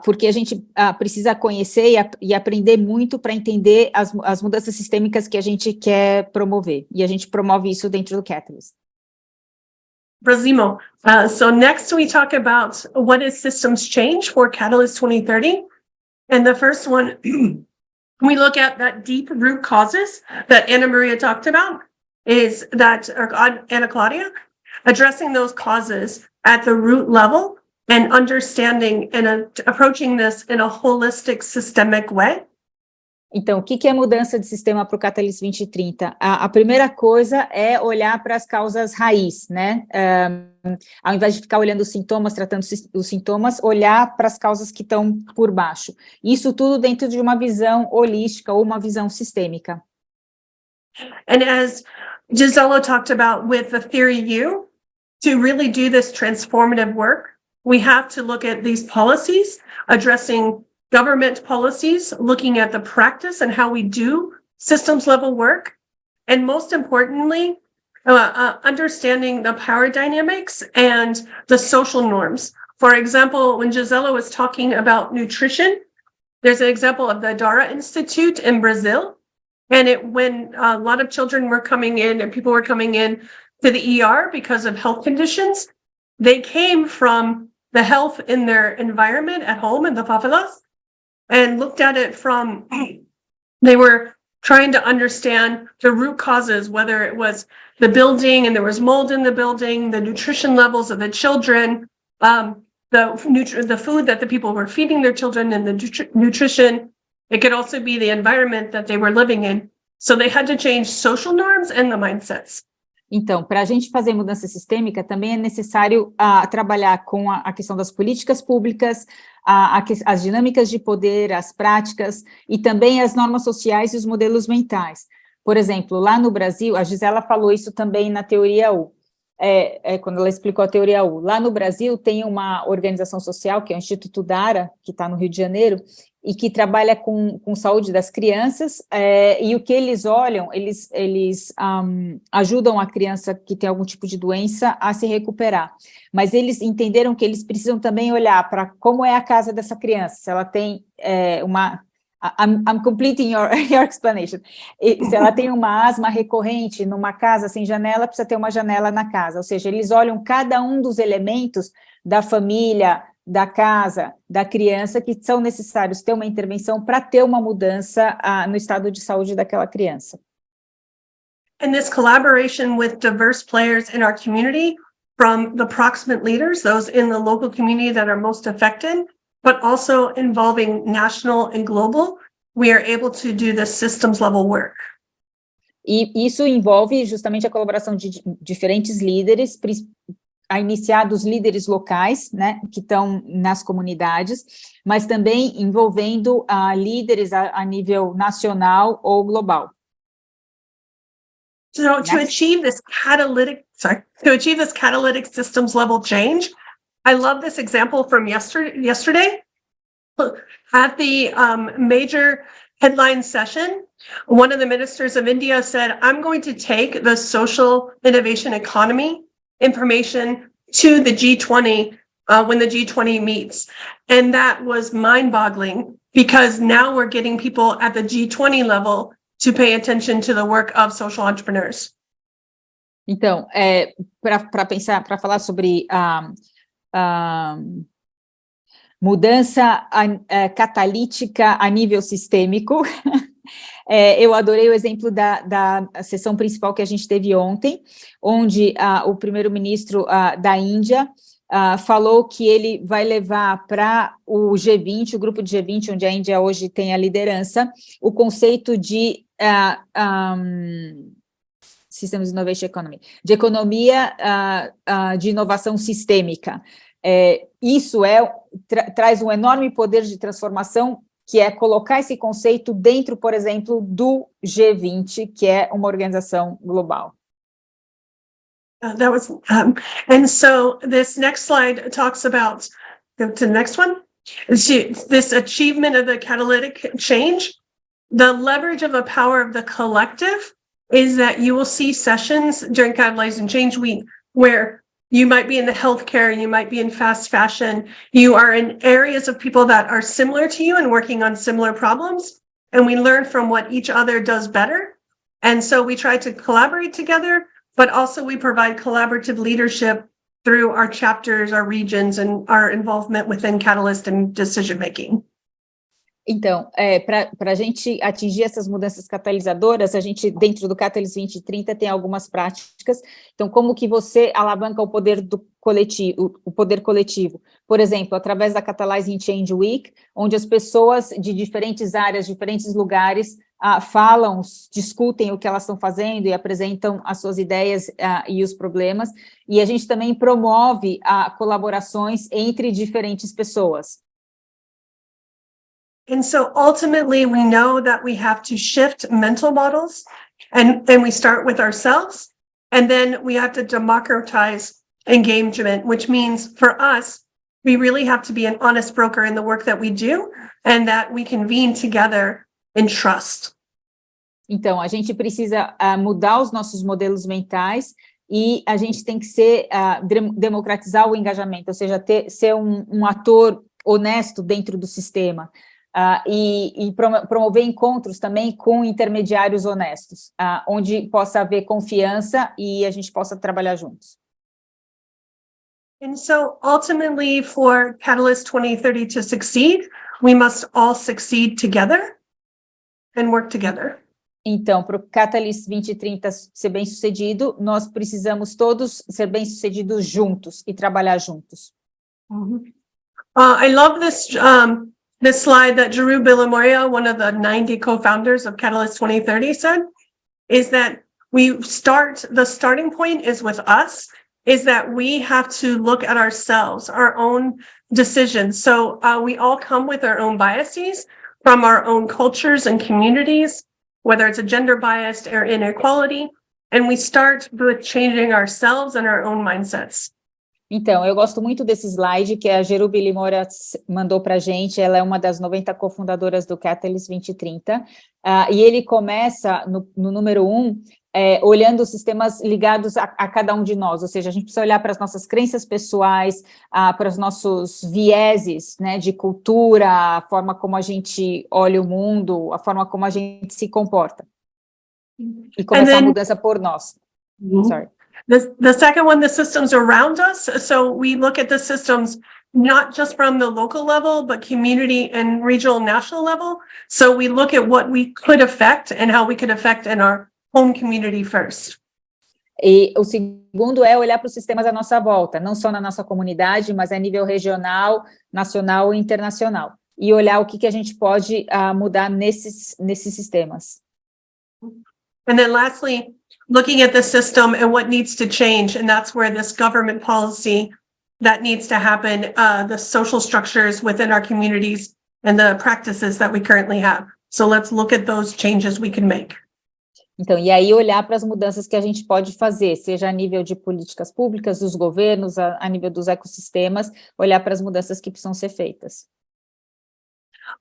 porque a gente precisa conhecer e aprender muito para entender as mudanças sistêmicas que a gente quer promover, e a gente promove isso dentro do Catalyst. Brasimo. So next we talk about what is systems change for Catalyst 2030. And the first one, we look at that deep root causes that Ana Maria talked about, is that, or Ana Claudia, addressing those causes at the root level and understanding and approaching this in a holistic, systemic way. Então, o que é mudança de sistema para o Catalyst 2030? A primeira coisa é olhar para as causas raiz, né? Ao invés de ficar olhando os sintomas, tratando os sintomas, olhar para as causas que estão por baixo. Isso tudo dentro de uma visão holística ou uma visão sistêmica. And as Gisela talked about with the Theory U, to really do this transformative work, we have to look at these policies, addressing government policies, looking at the practice and how we do systems level work, and most importantly, understanding the power dynamics and the social norms. For example, when Gisela was talking about nutrition, there's an example of the Dara Institute in Brazil. And when a lot of children were coming in and people were coming in to the ER because of health conditions, they came from the health in their environment at home in the favelas and looked at it from, they were trying to understand the root causes, whether it was the building and there was mold in the building, the nutrition levels of the children, the food that the people were feeding their children, and the nutrition. It could also be the environment that they were living in. So they had to change social norms and the mindsets. Então, para a gente fazer mudança sistêmica, também é necessário trabalhar com a questão das políticas públicas, as dinâmicas de poder, as práticas, e também as normas sociais e os modelos mentais. Por exemplo, lá no Brasil, a Gisela falou isso também na Teoria U, quando ela explicou a Teoria U. Lá no Brasil tem uma organização social, que é o Instituto Dara, que está no Rio de Janeiro, e que trabalha com saúde das crianças, e o que eles olham, eles ajudam a criança que tem algum tipo de doença a se recuperar, mas eles entenderam que eles precisam também olhar para como é a casa dessa criança, se ela tem I'm completing your explanation. Se ela tem uma asma recorrente numa casa sem janela, precisa ter uma janela na casa, ou seja, eles olham cada um dos elementos da família, da casa, da criança, que são necessários ter uma intervenção para ter uma mudança no estado de saúde daquela criança. And this collaboration with diverse players in our community, from the proximate leaders, those in the local community that are most affected, but also involving national and global, we are able to do this systems level work. E isso envolve justamente a colaboração de diferentes líderes, a iniciar dos líderes locais, né, que estão nas comunidades, mas também envolvendo líderes a nível nacional ou global. So to achieve this catalytic systems level change, I love this example from yesterday. At the major headline session, one of the ministers of India said, I'm going to take the social innovation economy information to the G20 when the G20 meets. And that was mind-boggling, because now we're getting people at the G20 level to pay attention to the work of social entrepreneurs. Então, para falar sobre mudança catalítica a nível sistêmico, eu adorei o exemplo da sessão principal que a gente teve ontem, onde o primeiro-ministro da Índia falou que ele vai levar para o G20, o grupo de G20, onde a Índia hoje tem a liderança, o conceito de Systems Innovation Economy, de economia de inovação sistêmica. Isso traz um enorme poder de transformação, que é colocar esse conceito dentro, por exemplo, do G20, que é uma organização global. That was, and so this next slide talks about, go to the next one, this achievement of the catalytic change. The leverage of the power of the collective is that you will see sessions during Catalyzing Change Week where you might be in the healthcare, you might be in fast fashion, you are in areas of people that are similar to you and working on similar problems, and we learn from what each other does better. And so we try to collaborate together, but also we provide collaborative leadership through our chapters, our regions, and our involvement within Catalyst and decision making. Então, para a gente atingir essas mudanças catalisadoras, a gente, dentro do Catalyst 2030, tem algumas práticas. Então, como que você alavanca o poder do coletivo, o poder coletivo? Por exemplo, através da Catalyzing Change Week, onde as pessoas de diferentes áreas, diferentes lugares, falam, discutem o que elas estão fazendo e apresentam as suas ideias e os problemas. E a gente também promove colaborações entre diferentes pessoas. And so ultimately, we know that we have to shift mental models, and then we start with ourselves, and then we have to democratize engagement, which means for us, we really have to be an honest broker in the work that we do, and that we convene together in trust. Então, a gente precisa mudar os nossos modelos mentais e a gente tem que democratizar o engajamento, ou seja, ser um ator honesto dentro do sistema. E promover encontros também com intermediários honestos, onde possa haver confiança e a gente possa trabalhar juntos. And so ultimately, for Catalyst 2030 to succeed, we must all succeed together and work together. Então, para o Catalyst 2030 ser bem-sucedido, nós precisamos todos ser bem-sucedidos juntos e trabalhar juntos. I love this slide that Jeru Bilamoya, one of the 90 co-founders of Catalyst 2030, said, is that the starting point is with us, is that we have to look at ourselves, our own decisions. So we all come with our own biases from our own cultures and communities, whether it's a gender bias or inequality, and we start with changing ourselves and our own mindsets. Então, eu gosto muito desse slide que a Jerubi Limora mandou para a gente, ela é uma das 90 cofundadoras do Catalyst 2030, e ele começa no número 1, olhando os sistemas ligados a cada um de nós, ou seja, a gente precisa olhar para as nossas crenças pessoais, para os nossos vieses, né, de cultura, a forma como a gente olha o mundo, a forma como a gente se comporta, e começar a mudança por nós. Sorry. The second one, the systems around us. So we look at the systems not just from the local level, but community and regional, national level. So we look at what we could affect and how we could affect in our home community first. E o segundo é olhar para os sistemas à nossa volta, não só na nossa comunidade, mas a nível regional, nacional e internacional. E olhar o que a gente pode mudar nesses sistemas. And then lastly, looking at the system and what needs to change, and that's where this government policy that needs to happen, the social structures within our communities and the practices that we currently have. So let's look at those changes we can make. Então, e aí olhar para as mudanças que a gente pode fazer, seja a nível de políticas públicas, dos governos, a nível dos ecossistemas, olhar para as mudanças que precisam ser feitas.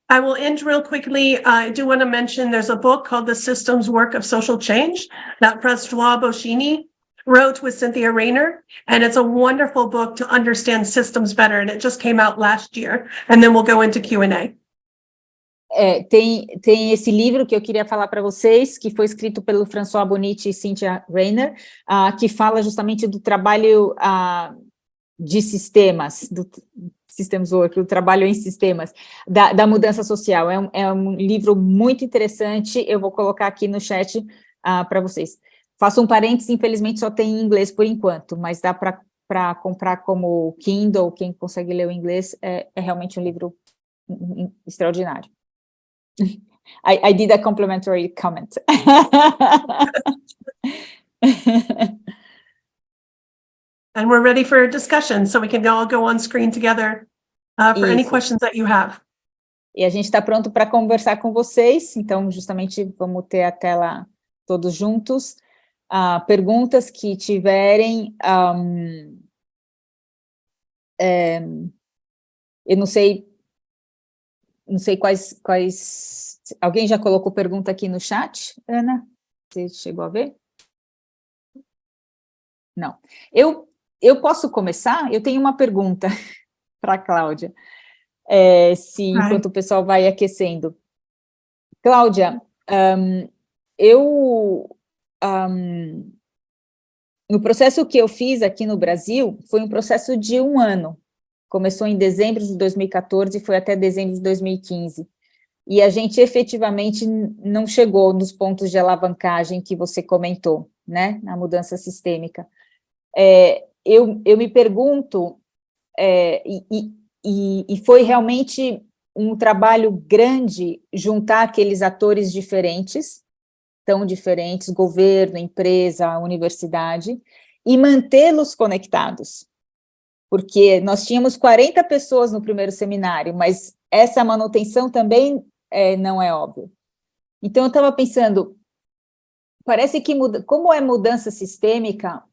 I will end real quickly. I do want to mention there's a book called The Systems Work of Social Change that François Boschini wrote with Cynthia Rayner, and it's a wonderful book to understand systems better, and it just came out last year, and then we'll go into Q&A. Tem esse livro que eu queria falar para vocês, que foi escrito pelo François Bonnici e Cynthia Rayner, que fala justamente do trabalho de sistemas, do Systems Work, o trabalho em sistemas, da mudança social. É um livro muito interessante, eu vou colocar aqui no chat para vocês. Faço um parênteses, infelizmente só tem em inglês por enquanto, mas dá para comprar como Kindle, quem consegue ler o inglês, é realmente um livro extraordinário. I did a complimentary comment. And we're ready for a discussion, so we can all go on screen together for any questions that you have. E a gente está pronto para conversar com vocês, então justamente vamos ter a tela todos juntos. Perguntas que tiverem, eu não sei quais... Alguém já colocou pergunta aqui no chat, Ana? Você chegou a ver? Não. Eu posso começar? Eu tenho uma pergunta para a Cláudia, enquanto o pessoal vai aquecendo. Cláudia, no processo que eu fiz aqui no Brasil, foi um processo de 1 ano. Começou em dezembro de 2014 e foi até dezembro de 2015. e a gente efetivamente não chegou nos pontos de alavancagem que você comentou, né, na mudança sistêmica. Eu me pergunto, e foi realmente um trabalho grande juntar aqueles atores diferentes, tão diferentes, governo, empresa, universidade, e mantê-los conectados. Porque nós tínhamos 40 pessoas no primeiro seminário, mas essa manutenção também não é óbvio. Então, eu estava pensando, parece que, como é mudança sistêmica,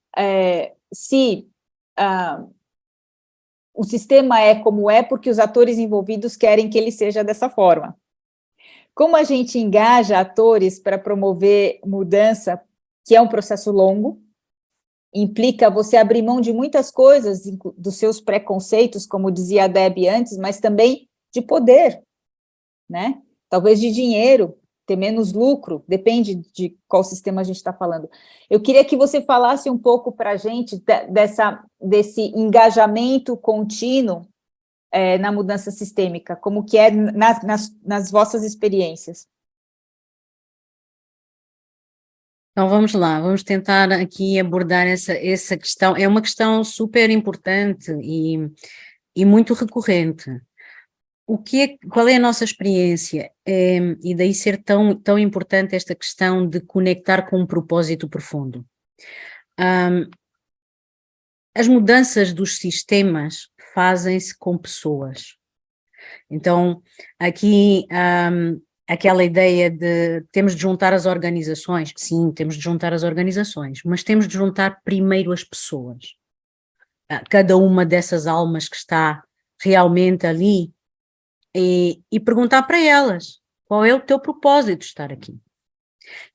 se o sistema é como é porque os atores envolvidos querem que ele seja dessa forma. Como a gente engaja atores para promover mudança, que é um processo longo, implica você abrir mão de muitas coisas, dos seus preconceitos, como dizia a Deb antes, mas também de poder, né? Talvez de dinheiro, ter menos lucro, depende de qual sistema a gente está falando. Eu queria que você falasse um pouco para a gente desse engajamento contínuo na mudança sistêmica, como que é nas vossas experiências. Então vamos lá, vamos tentar aqui abordar essa questão. É uma questão super importante e muito recorrente. Qual é a nossa experiência? E daí ser tão importante esta questão de conectar com um propósito profundo. As mudanças dos sistemas fazem-se com pessoas. Então, aqui, aquela ideia de temos de juntar as organizações, sim, temos de juntar as organizações, mas temos de juntar primeiro as pessoas. Cada uma dessas almas que está realmente ali, e perguntar para elas, qual é o teu propósito de estar aqui?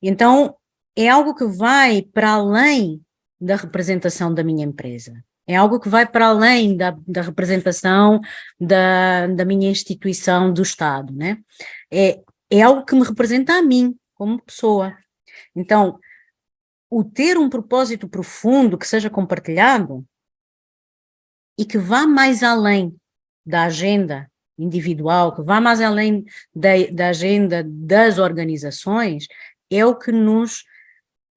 Então, é algo que vai para além da representação da minha empresa. É algo que vai para além da representação da minha instituição, do Estado, né? É algo que me representa a mim, como pessoa. Então, o ter um propósito profundo que seja compartilhado e que vá mais além da agenda individual, que vá mais além da agenda das organizações, é o que nos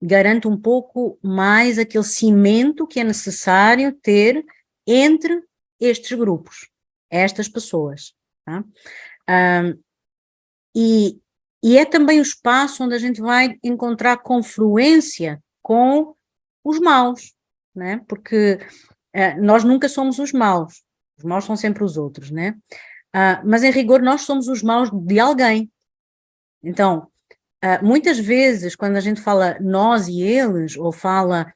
garante um pouco mais aquele cimento que é necessário ter entre estes grupos, estas pessoas. Tá? E é também o espaço onde a gente vai encontrar confluência com os maus, né? Porque nós nunca somos os maus são sempre os outros, né? Mas em rigor nós somos os maus de alguém. Então, muitas vezes quando a gente fala nós e eles, ou fala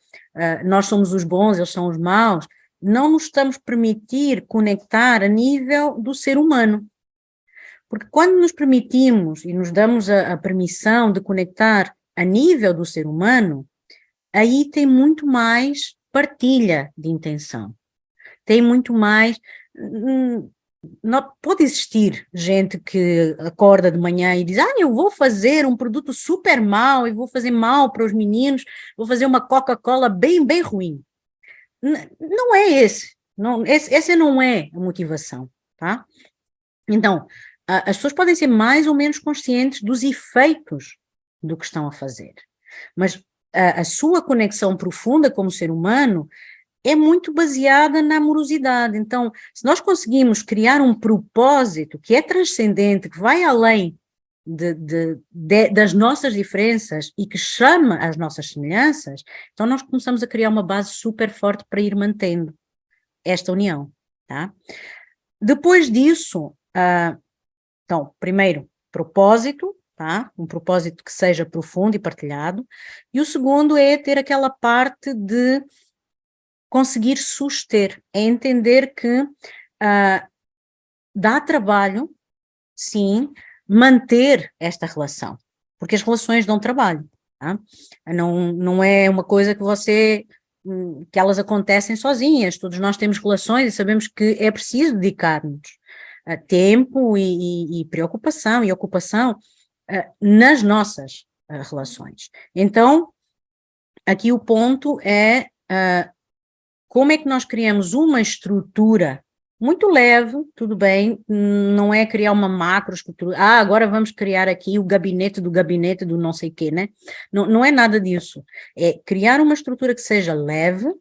nós somos os bons, eles são os maus, não nos estamos a permitir conectar a nível do ser humano. Porque quando nos permitimos e nos damos a permissão de conectar a nível do ser humano, aí tem muito mais partilha de intenção. Tem muito mais... Não, pode existir gente que acorda de manhã e diz, eu vou fazer um produto super mau e vou fazer mal para os meninos, vou fazer uma Coca-Cola bem, bem ruim. Não é esse. Essa não é a motivação, tá? Então, as pessoas podem ser mais ou menos conscientes dos efeitos do que estão a fazer, mas a sua conexão profunda como ser humano é muito baseada na amorosidade. Então, se nós conseguimos criar um propósito que é transcendente, que vai além das nossas diferenças e que chama as nossas semelhanças, então nós começamos a criar uma base super forte para ir mantendo esta união, tá? Depois disso, então, primeiro, propósito, tá? Um propósito que seja profundo e partilhado, e o segundo é ter aquela parte de conseguir suster, é entender que dá trabalho, sim, manter esta relação, porque as relações dão trabalho, tá? Não é uma coisa que elas acontecem sozinhas, todos nós temos relações e sabemos que é preciso dedicar-nos tempo e preocupação e ocupação nas nossas relações. Então, aqui o ponto é como é que nós criamos uma estrutura muito leve, tudo bem, não é criar uma macroestrutura, agora vamos criar aqui o gabinete do não sei quê, né? Não, não é nada disso. É criar uma estrutura que seja leve,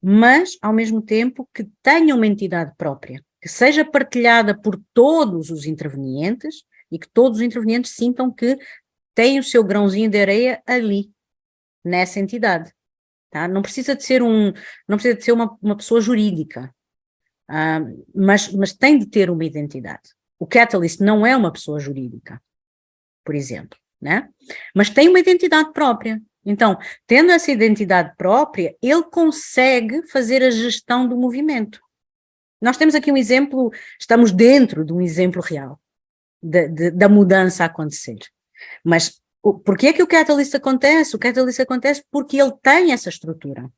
mas, ao mesmo tempo, que tenha uma entidade própria, que seja partilhada por todos os intervenientes e que todos os intervenientes sintam que têm o seu grãozinho de areia ali, nessa entidade. Tá? Não precisa de ser uma pessoa jurídica, mas tem de ter uma identidade. O Catalyst não é uma pessoa jurídica, por exemplo, né? Mas tem uma identidade própria. Então, tendo essa identidade própria, ele consegue fazer a gestão do movimento. Nós temos aqui um exemplo, estamos dentro de um exemplo real da mudança a acontecer. Mas por que é que o Catalyst acontece? O Catalyst acontece porque ele tem essa estrutura.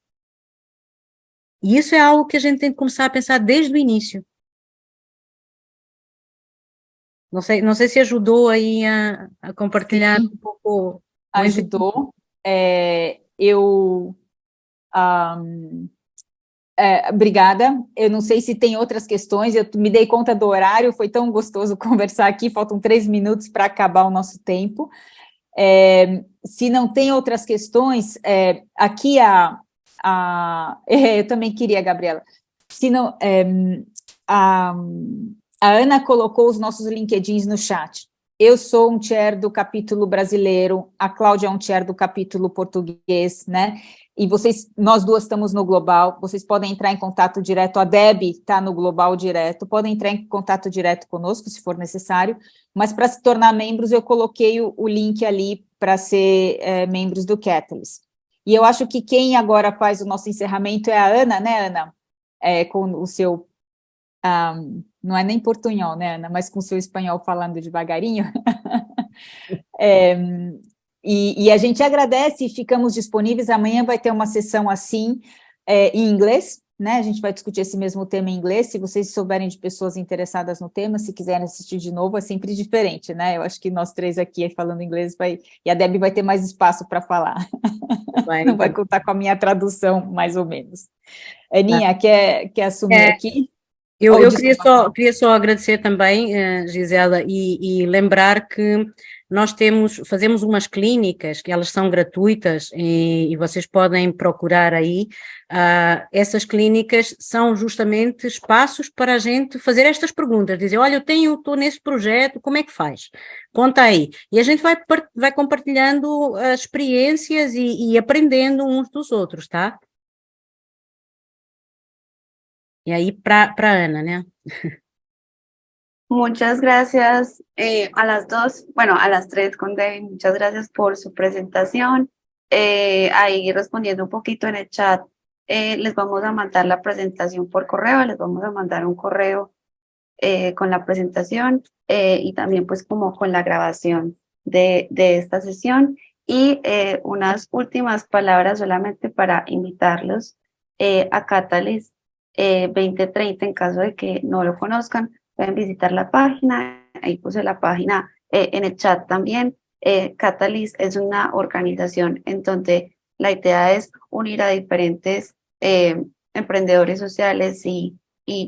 E isso é algo que a gente tem que começar a pensar desde o início. Não sei se ajudou aí a compartilhar Sim, um pouco. ajudou. Obrigada. Eu não sei se tem outras questões, eu me dei conta do horário, foi tão gostoso conversar aqui, faltam 3 minutos para acabar o nosso tempo. Se não tem outras questões, aqui eu também queria, Gabriela, se não, a Ana colocou os nossos LinkedIns no chat. Eu sou um chair do capítulo brasileiro, a Cláudia é um chair do capítulo português, né? E nós duas estamos no Global, vocês podem entrar em contato direto, a Deb está no Global direto, podem entrar em contato direto conosco, se for necessário, mas para se tornar membros, eu coloquei o link ali para ser membros do Catalyst. E eu acho que quem agora faz o nosso encerramento é a Ana, né, Ana? Com o seu... não é nem portunhol, né, Ana? Mas com o seu espanhol falando devagarinho. E a gente agradece e ficamos disponíveis. Amanhã vai ter uma sessão assim, em inglês, né? A gente vai discutir esse mesmo tema em inglês. Se vocês souberem de pessoas interessadas no tema, se quiserem assistir de novo, é sempre diferente, né? Eu acho que nós três aqui falando inglês e a Debbie vai ter mais espaço para falar. Não vai contar com a minha tradução, mais ou menos. Aninha, quer assumir aqui? Eu queria só agradecer também, Gisela, e lembrar que nós fazemos umas clínicas que elas são gratuitas e vocês podem procurar aí. Essas clínicas são justamente espaços para a gente fazer estas perguntas, dizer, olha, estou nesse projeto, como é que faz? Conta aí. E a gente vai compartilhando as experiências e aprendendo uns dos outros, tá? E ahí para Ana, ¿no? Muchas gracias a las dos, bueno, a las tres con Debbie, muchas gracias por su presentación. Ahí respondiendo un poquito en el chat, les vamos a mandar la presentación por correo, les vamos a mandar un correo con la presentación y también pues como con la grabación de esta sesión. Y unas últimas palabras solamente para invitarlos a Catalyst 2030 en caso de que no lo conozcan. Pueden visitar la página, ahí puse la página en el chat también. Catalyst es una organización en donde la idea es unir a diferentes emprendedores sociales y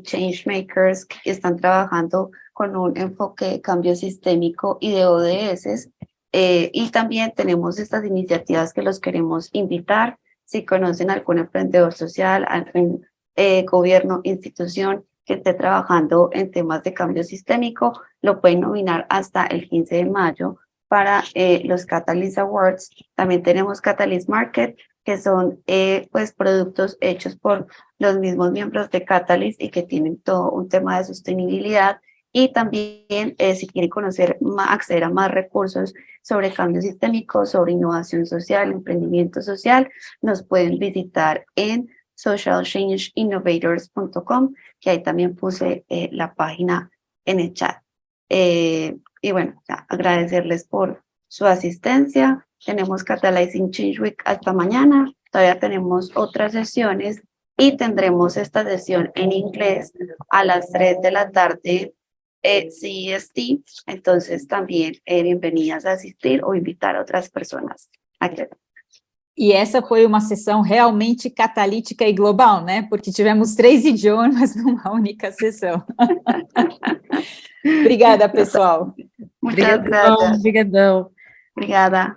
change makers que están trabajando con un enfoque de cambio sistémico y de ODS. Y también tenemos estas iniciativas que los queremos invitar. Si conocen algún emprendedor social, algún gobierno, institución que esté trabajando en temas de cambio sistémico, lo pueden nominar hasta el 15 de mayo para los Catalyst Awards. También tenemos Catalyst Market, que son pues productos hechos por los mismos miembros de Catalyst y que tienen todo un tema de sostenibilidad. Y también si quieren acceder a más recursos sobre cambio sistémico, sobre innovación social, emprendimiento social, nos pueden visitar en socialchangeinnovators.com, que ahí también puse la página en el chat. Y bueno, agradecerles por su asistencia. Tenemos Catalyzing Change Week hasta mañana. Todavía tenemos otras sesiones y tendremos esta sesión en inglés a las 3 de la tarde CEST. Entonces también bienvenidas a asistir o invitar a otras personas. Aquí. E essa foi uma sessão realmente catalítica e global, né? Porque tivemos 3 idiomas numa única sessão. Obrigada, pessoal. Muchas Obrigadão, gracias. obrigadão. Obrigada.